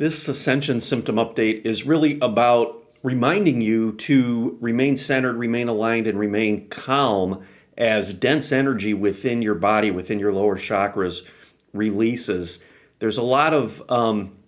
This Ascension symptom update is really about reminding you to remain centered, remain aligned, and remain calm as dense energy within your body, within your lower chakras, releases. There's a lot of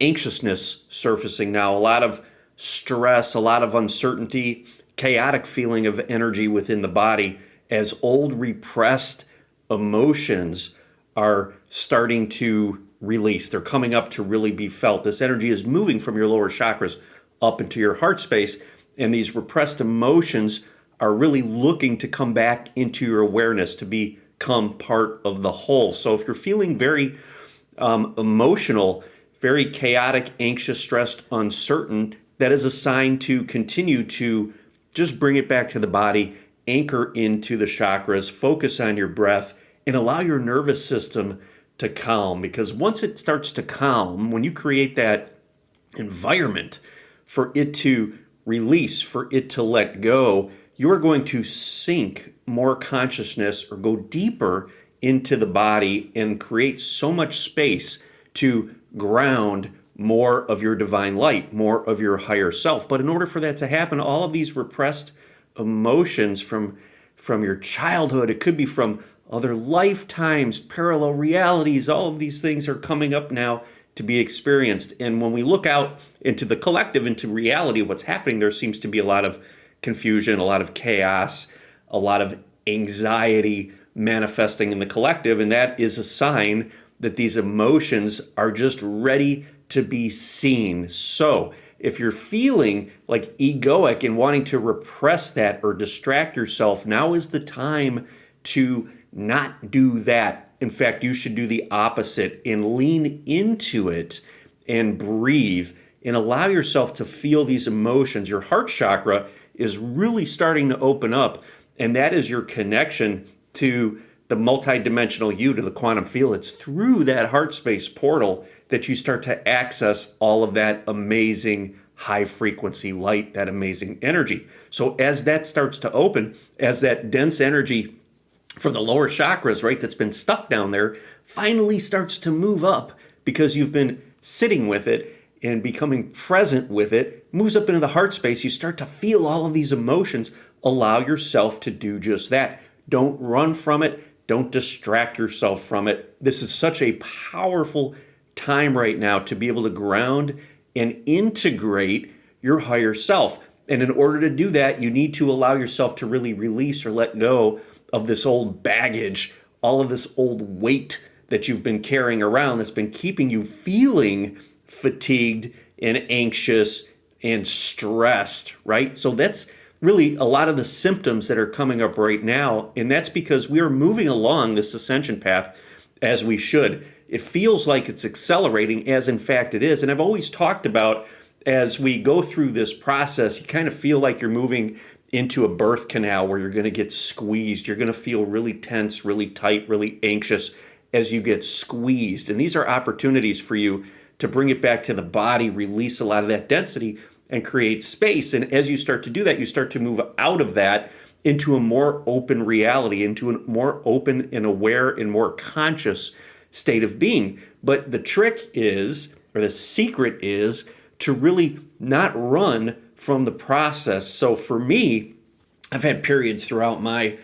anxiousness surfacing now, a lot of stress, a lot of uncertainty, chaotic feeling of energy within the body as old repressed emotions are starting to release. They're coming up to really be felt. This energy is moving from your lower chakras up into your heart space, and these repressed emotions are really looking to come back into your awareness to become part of the whole. So if you're feeling very emotional, very chaotic, anxious, stressed, uncertain, that is a sign to continue to just bring it back to the body, anchor into the chakras, focus on your breath, and allow your nervous system to calm. Because once it starts to calm, when you create that environment for it to release, for it to let go, you are going to sink more consciousness or go deeper into the body and create so much space to ground more of your divine light, more of your higher self. But in order for that to happen, all of these repressed emotions from your childhood, it could be from other lifetimes, parallel realities, all of these things are coming up now to be experienced. And when we look out into the collective, into reality, what's happening, there seems to be a lot of confusion, a lot of chaos, a lot of anxiety manifesting in the collective. And that is a sign that these emotions are just ready to be seen. So if you're feeling like egoic and wanting to repress that or distract yourself, now is the time to not do that. In fact, you should do the opposite and lean into it and breathe and allow yourself to feel these emotions. Your heart chakra is really starting to open up, and that is your connection to the multidimensional you, to the quantum field. It's through that heart space portal that you start to access all of that amazing high frequency light, that amazing energy. So as that starts to open, as that dense energy from the lower chakras, right, that's been stuck down there, finally starts to move up because you've been sitting with it and becoming present with it, moves up into the heart space, you start to feel all of these emotions. Allow yourself to do just that. Don't run from it. Don't distract yourself from it. This is such a powerful time right now to be able to ground and integrate your higher self. And in order to do that, you need to allow yourself to really release or let go of this old baggage, all of this old weight that you've been carrying around that's been keeping you feeling fatigued and anxious and stressed, right? So that's really a lot of the symptoms that are coming up right now. And that's because we are moving along this ascension path as we should. It feels like it's accelerating, as in fact it is. And I've always talked about, as we go through this process, you kind of feel like you're moving into a birth canal where you're going to get squeezed. You're going to feel really tense, really tight, really anxious as you get squeezed. And these are opportunities for you to bring it back to the body, release a lot of that density, and create space. And as you start to do that, you start to move out of that into a more open reality, into a more open and aware and more conscious state of being. But the trick is, or the secret is, to really not run from the process. So for me, I've had periods throughout my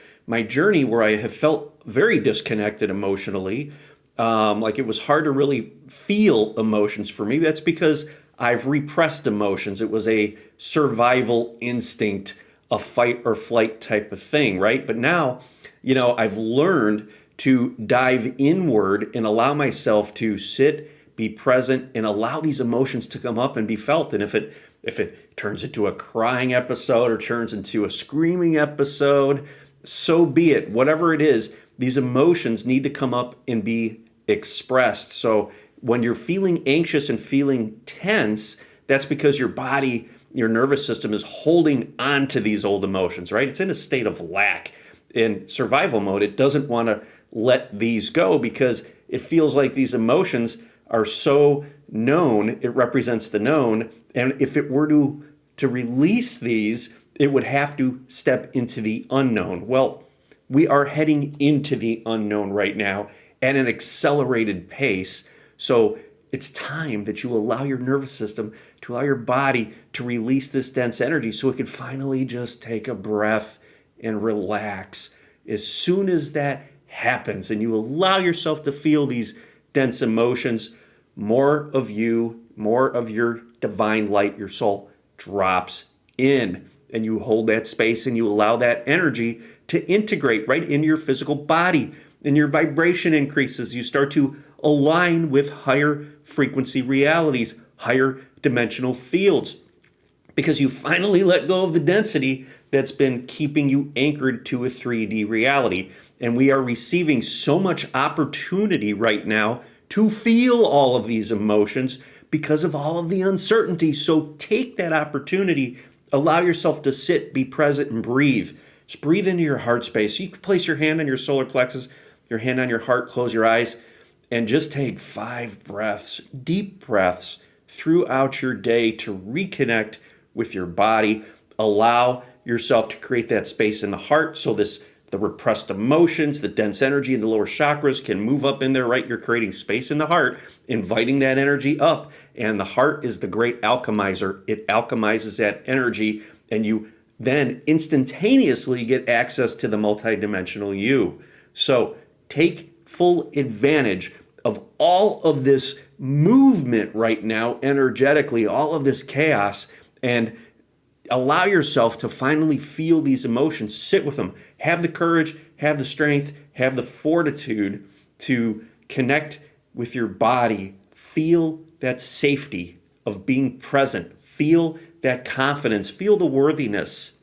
journey where I have felt very disconnected emotionally. Like it was hard to really feel emotions for me. That's because I've repressed emotions. It was a survival instinct, a fight or flight type of thing, right? But now, I've learned to dive inward and allow myself to sit, be present, and allow these emotions to come up and be felt. And if it turns into a crying episode or turns into a screaming episode, so be it. Whatever it is, these emotions need to come up and be expressed. So when you're feeling anxious and feeling tense, that's because your body, your nervous system is holding on to these old emotions, right? It's in a state of lack. In survival mode, it doesn't want to let these go because it feels like these emotions are so known. It represents the known. And if it were to release these, it would have to step into the unknown. Well, we are heading into the unknown right now at an accelerated pace. So it's time that you allow your nervous system, to allow your body to release this dense energy so it can finally just take a breath and relax. As soon as that happens and you allow yourself to feel these dense emotions, more of you, more of your divine light, your soul, drops in. And you hold that space and you allow that energy to integrate right into your physical body. And your vibration increases. You start to align with higher frequency realities, higher dimensional fields, because you finally let go of the density that's been keeping you anchored to a 3D reality. And we are receiving so much opportunity right now to feel all of these emotions because of all of the uncertainty. So take that opportunity, allow yourself to sit, be present, and breathe. Just breathe into your heart space. You can place your hand on your solar plexus, your hand on your heart, close your eyes, and just take 5 breaths, deep breaths throughout your day to reconnect with your body. Allow yourself to create that space in the heart so the repressed emotions, the dense energy in the lower chakras can move up in there, right? You're creating space in the heart, inviting that energy up. And the heart is the great alchemizer. It alchemizes that energy, and you then instantaneously get access to the multidimensional you. So take full advantage of all of this movement right now, energetically, all of this chaos, and allow yourself to finally feel these emotions, sit with them, have the courage, have the strength, have the fortitude to connect with your body, feel that safety of being present, feel that confidence, feel the worthiness.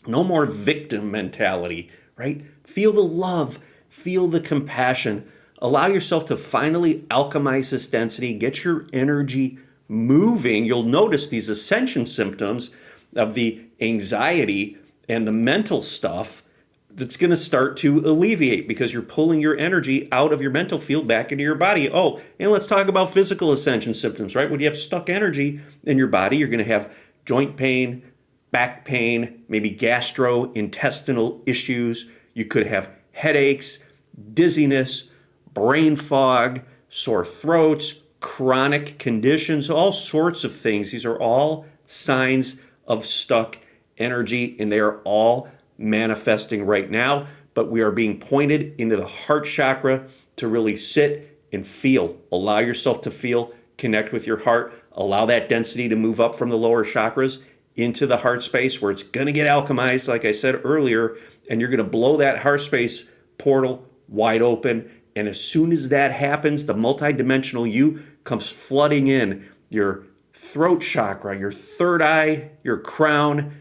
No more victim mentality, right? Feel the love, feel the compassion. Allow yourself to finally alchemize this density, get your energy moving. You'll notice these ascension symptoms of the anxiety and the mental stuff that's going to start to alleviate because you're pulling your energy out of your mental field back into your body. Oh, and let's talk about physical ascension symptoms, right? When you have stuck energy in your body, you're going to have joint pain, back pain, maybe gastrointestinal issues. You could have headaches, dizziness, brain fog, sore throats, chronic conditions, all sorts of things. These are all signs of stuck energy, and they are all manifesting right now. But we are being pointed into the heart chakra to really sit and feel. Allow yourself to feel, connect with your heart, allow that density to move up from the lower chakras into the heart space where it's going to get alchemized, like I said earlier, and you're going to blow that heart space portal wide open. And as soon as that happens, the multidimensional you comes flooding in. Your throat chakra, your third eye, your crown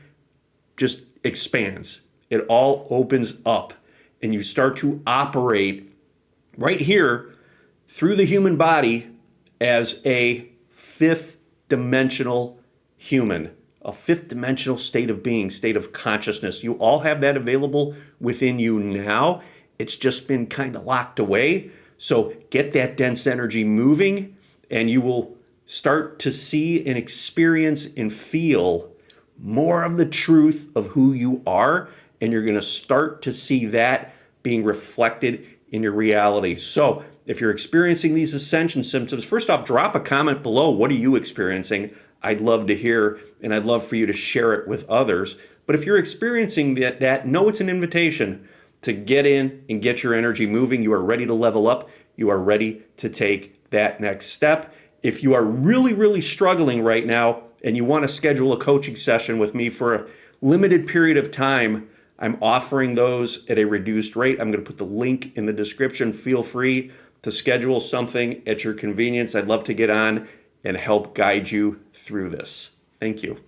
just expands. It all opens up, and you start to operate right here through the human body as a 5th dimensional human, a 5th dimensional state of being, state of consciousness. You all have that available within you now. It's just been kind of locked away. So get that dense energy moving, and you will start to see and experience and feel more of the truth of who you are. And you're going to start to see that being reflected in your reality. So if you're experiencing these ascension symptoms, first off, drop a comment below. What are you experiencing? I'd love to hear, and I'd love for you to share it with others. But if you're experiencing that, know it's an invitation to get in and get your energy moving. You are ready to level up. You are ready to take that next step. If you are really, really struggling right now and you want to schedule a coaching session with me for a limited period of time, I'm offering those at a reduced rate. I'm going to put the link in the description. Feel free to schedule something at your convenience. I'd love to get on and help guide you through this. Thank you.